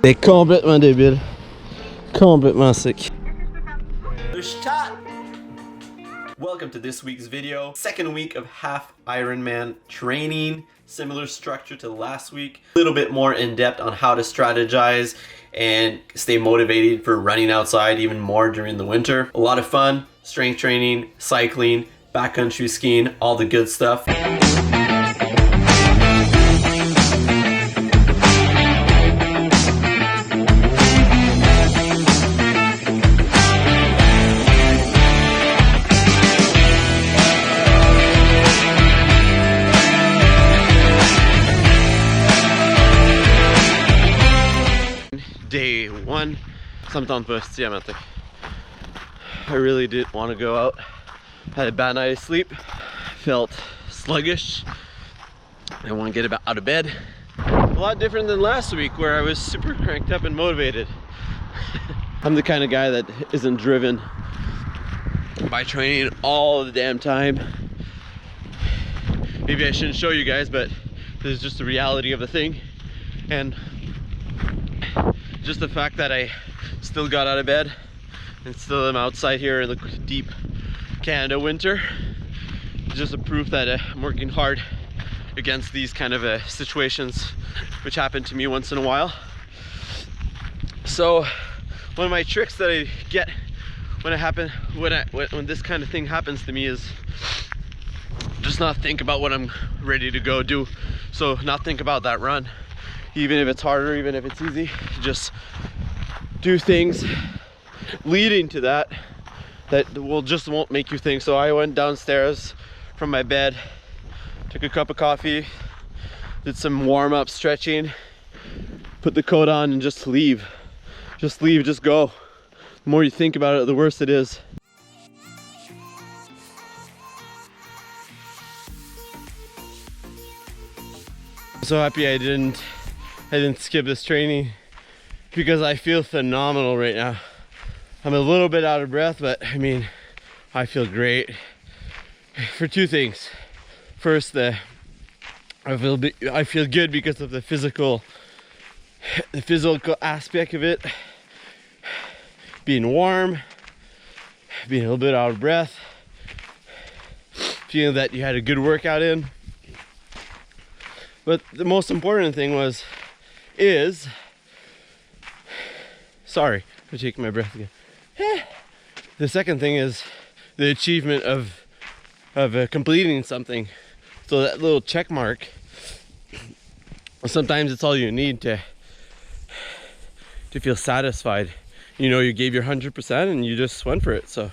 C'est complètement débile. Complètement sick. Welcome to this week's video. Second week of Half Ironman training. Similar structure to last week. A little bit more in depth on how to strategize and stay motivated for running outside even more during the winter. A lot of fun, strength training, cycling, backcountry skiing, all the good stuff. Day one, something posté à matin. I really didn't want to go out. Had a bad night of sleep. Felt sluggish. I want to get out of bed. A lot different than last week where I was super cranked up and motivated. I'm the kind of guy that isn't driven by training all the damn time. Maybe I shouldn't show you guys, but this is just the reality of the thing. And just the fact that I still got out of bed and still am outside here in the deep Canada winter is just a proof that I'm working hard against these kind of situations which happen to me once in a while. So one of my tricks that I get when this kind of thing happens to me is just not think about what I'm ready to go do. So not think about that run. Even if it's harder, even if it's easy, just do things leading to that won't make you think. So I went downstairs from my bed, took a cup of coffee, did some warm-up stretching, put the coat on and just leave. Just leave, just go. The more you think about it, the worse it is. I'm so happy I didn't skip this training because I feel phenomenal right now. I'm a little bit out of breath, but I mean, I feel great for two things. First, I feel good because of the physical aspect of it. Being warm, being a little bit out of breath, feeling that you had a good workout in. But the most important thing sorry, I'm taking my breath again. The second thing is the achievement of completing something. So that little check mark, sometimes it's all you need to feel satisfied. You know, you gave your 100% and you just went for it. So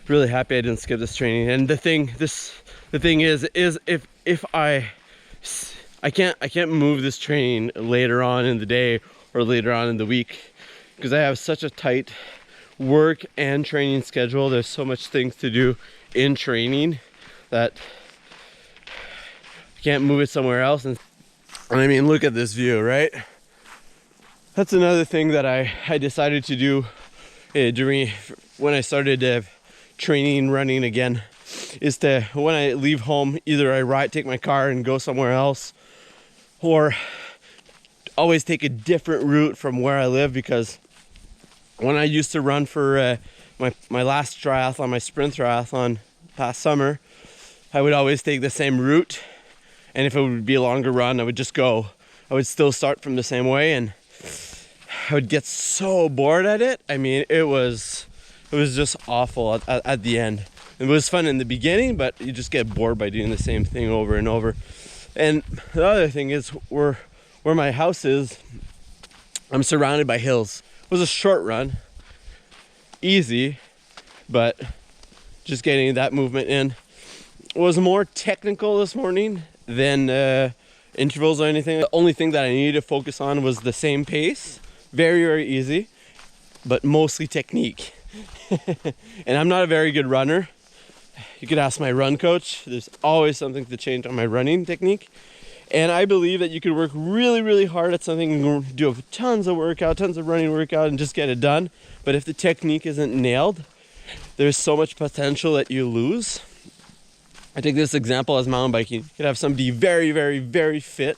really happy I didn't skip this training. And the thing is if I can't move this training later on in the day or later on in the week because I have such a tight work and training schedule. There's so much things to do in training that I can't move it somewhere else. And I mean, look at this view, right? That's another thing that I decided to do when I started training running again, is to, when I leave home, either I take my car and go somewhere else, or always take a different route from where I live. Because when I used to run for my last triathlon, my sprint triathlon past summer, I would always take the same route, and if it would be a longer run, I would still start from the same way, and I would get so bored at it. I mean, it was just awful at the end. It was fun in the beginning, but you just get bored by doing the same thing over and over. And the other thing is, where my house is, I'm surrounded by hills. It was a short run, easy, but just getting that movement in. It was more technical this morning than intervals or anything. The only thing that I needed to focus on was the same pace. Very, very easy, but mostly technique. And I'm not a very good runner. You could ask my run coach. There's always something to change on my running technique. And I believe that you could work really, really hard at something and do tons of workout, tons of running workout, and just get it done. But if the technique isn't nailed, there's so much potential that you lose. I take this example as mountain biking. You could have somebody very, very, very fit,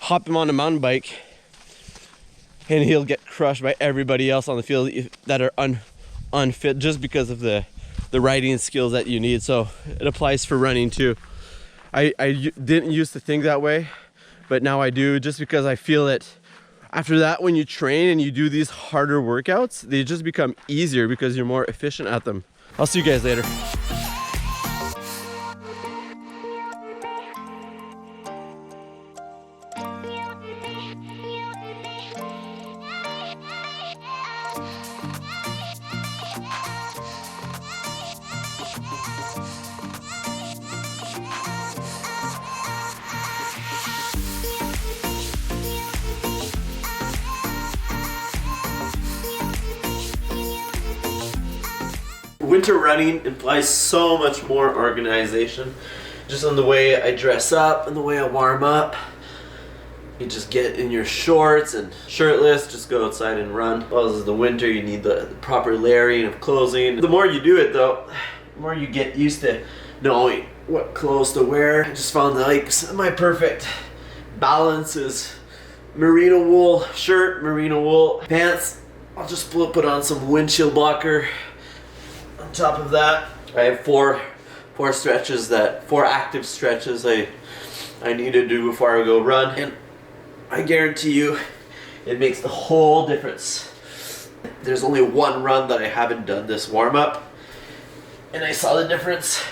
hop him on a mountain bike, and he'll get crushed by everybody else on the field that are unfit just because of the riding skills that you need. So it applies for running too. I didn't used to think that way, but now I do, just because I feel that after that, when you train and you do these harder workouts, they just become easier because you're more efficient at them. I'll see you guys later. Winter running implies so much more organization, just on the way I dress up and the way I warm up. You just get in your shorts and shirtless, just go outside and run. Well, this is the winter, you need the proper layering of clothing. The more you do it though, the more you get used to knowing what clothes to wear. I just found that like my perfect balance is merino wool shirt, merino wool pants. I'll just put on some windshield blocker. On top of that, I have four active stretches I need to do before I go run, and I guarantee you it makes the whole difference. There's only one run that I haven't done this warm up, and I saw the difference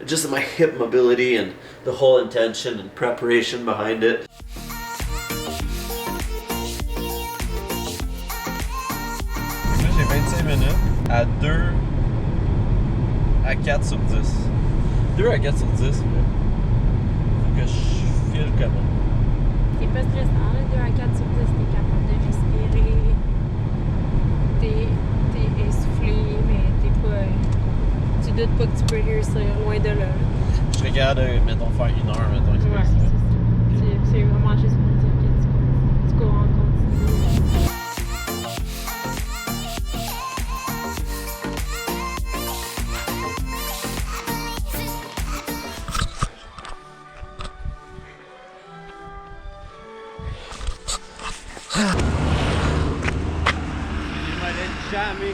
just in my hip mobility and the whole intention and preparation behind it. J'ai 25 minutes à 2 à 4 sur 10. 2 à 4 sur 10, mais faut que je file comment. C'est pas stressant, là. 2 à 4 sur 10, t'es capable de respirer. T'es essoufflé, mais t'es pas. Tu doutes pas que tu peux réussir, loin de là. Je regarde, mettons, faire 1 heure, mettons. Ouais, c'est ça. C'est vraiment juste pour dire que tu cours en continu. Jamais.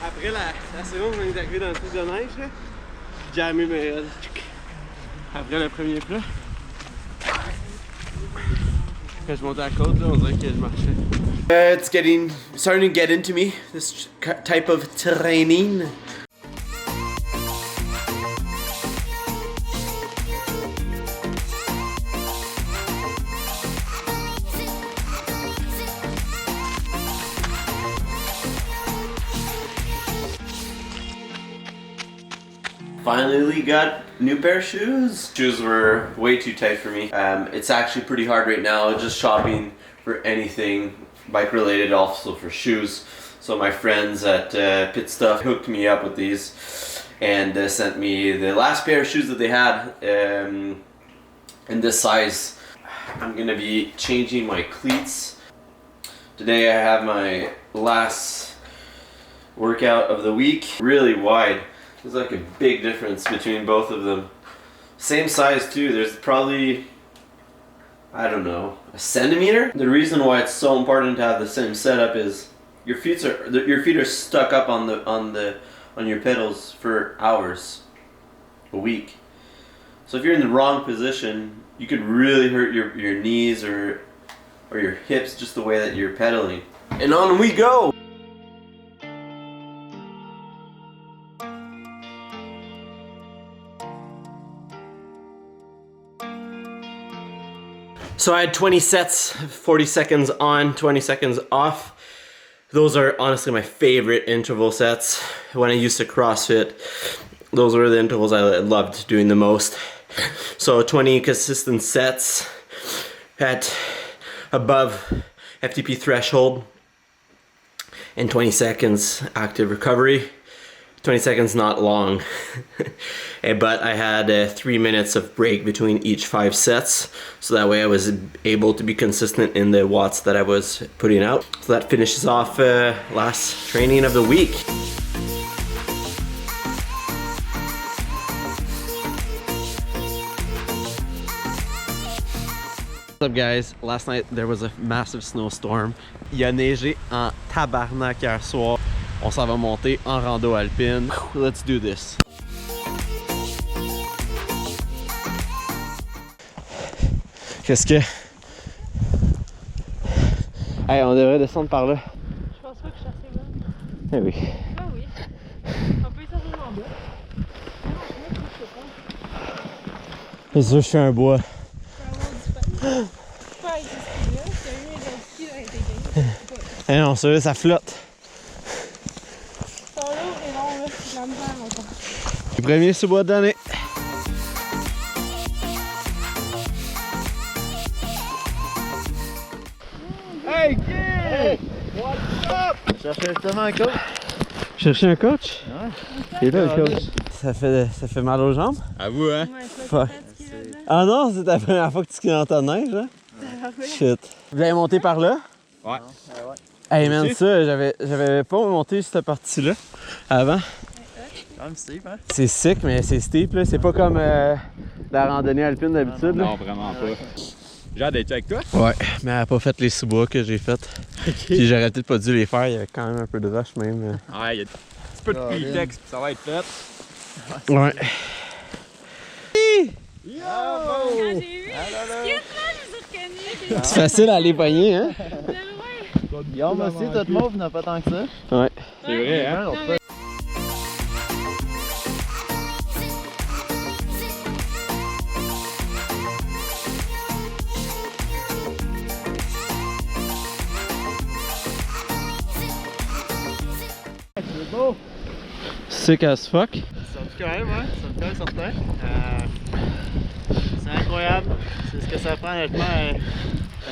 Après la seconde, on est arrivé dans le truc de neige, là. Jamais, mais après le premier plat. Quand je montais à la côte, là, on dirait que je marchais. It's starting to get into me, this type of training. Finally got a new pair of shoes. Shoes were way too tight for me. It's actually pretty hard right now just shopping for anything bike related, also for shoes. So my friends at Pit Stuff hooked me up with these and sent me the last pair of shoes that they had in this size. I'm gonna be changing my cleats. Today I have my last workout of the week. Really wide. There's like a big difference between both of them. Same size too. There's probably, I don't know, a centimeter. The reason why it's so important to have the same setup is your feet are stuck up on your pedals for hours, a week. So if you're in the wrong position, you could really hurt your knees or your hips just the way that you're pedaling. And on we go. So I had 20 sets, 40 seconds on, 20 seconds off. Those are honestly my favorite interval sets. When I used to CrossFit, those were the intervals I loved doing the most. So 20 consistent sets at above FTP threshold and 20 seconds active recovery. 20 seconds not long, but I had 3 minutes of break between each 5 sets, so that way I was able to be consistent in the watts that I was putting out. So that finishes off last training of the week. What's up guys? Last night there was a massive snowstorm. Il a neigé en tabarnak hier soir. On s'en va monter en rando alpine. Let's do this. Qu'est-ce que... Hey, on devrait descendre par là. Je pense pas que je suis assez bonne. Eh oui. Ah oui. On peut y s'asseoir en bas. C'est sûr, je suis un bois. Je peux avoir du fun. Je peux avec ce ski-là. C'est un des autres skis dans été Eh non, ça, ça flotte. Son lourd et long, là. C'est de la misère encore. Le premier sous-bois de l'année. Hey, kid! Hey, what's up? Cherchez justement un coach. Chercher un coach? Ouais. Il est là le coach. Ça fait mal aux jambes? À vous, hein? Ouais, ça, Fuck. c'est fatigué, là. Ah non, c'est la première fois que tu skis dans ta neige, hein? Shit. Vous avez monté par là? Ouais. Hey man, ça, j'avais pas monté cette partie-là avant. Quand même steep, hein? C'est sick, mais c'est steep, là. C'est pas comme la randonnée alpine d'habitude. Non, vraiment pas. J'ai hâte d'être avec toi. Ouais, mais elle a pas fait les sous-bois que j'ai fait. Puis j'aurais peut-être pas dû les faire, il y avait quand même un peu de rush même. Ouais, il y a un petit peu de pretext, puis ça va être fait. Ouais. Yo! Quand j'ai vu les skis, là, je les ai reconnus. C'est facile à les pogner, hein? Guillaume aussi, toute mauve n'a pas tant que ça. Ouais. C'est vrai, hein? C'est beau! Sick as fuck. Ça me fait quand même, hein? Ça me fait certain. C'est incroyable. C'est ce que ça prend, honnêtement.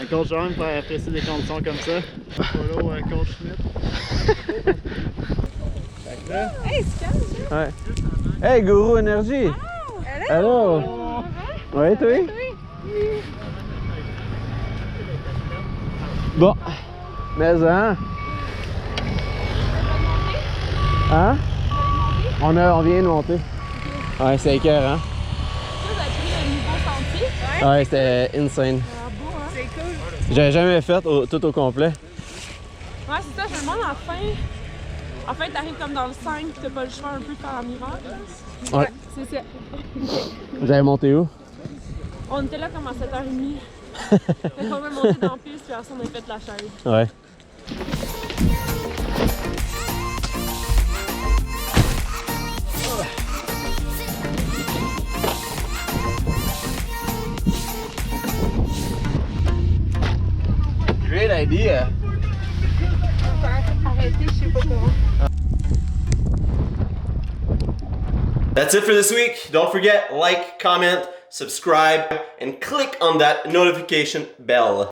Un coach homme pour apprécier des conditions comme ça. Follow un coach Schmidt. Fait que là, Hey, c'est calme, Ouais. Hey, Gourou Énergie! Allô? Ouais, toi? Bon. Mais hein? Hein? On vient de monter. Ouais, c'est écœurant. Ça, vous avez pris le nouveau sentier? Ouais, c'était insane. Ah, beau, hein? C'est cool. J'avais jamais fait tout au complet. Ouais, c'est ça, je me demande en fin. En fait, t'arrives comme dans le 5 pis t'as pas le choix un peu de faire la miracle. Ouais. C'est ça. Vous avez monté où? On était là comme à 7h30. Fait qu'on va monter dans la piste puis après on a fait la chaise. Ouais. Great idea. Arrêtez, je sais pas comment. That's it for this week. Don't forget, like, comment, subscribe, and click on that notification bell.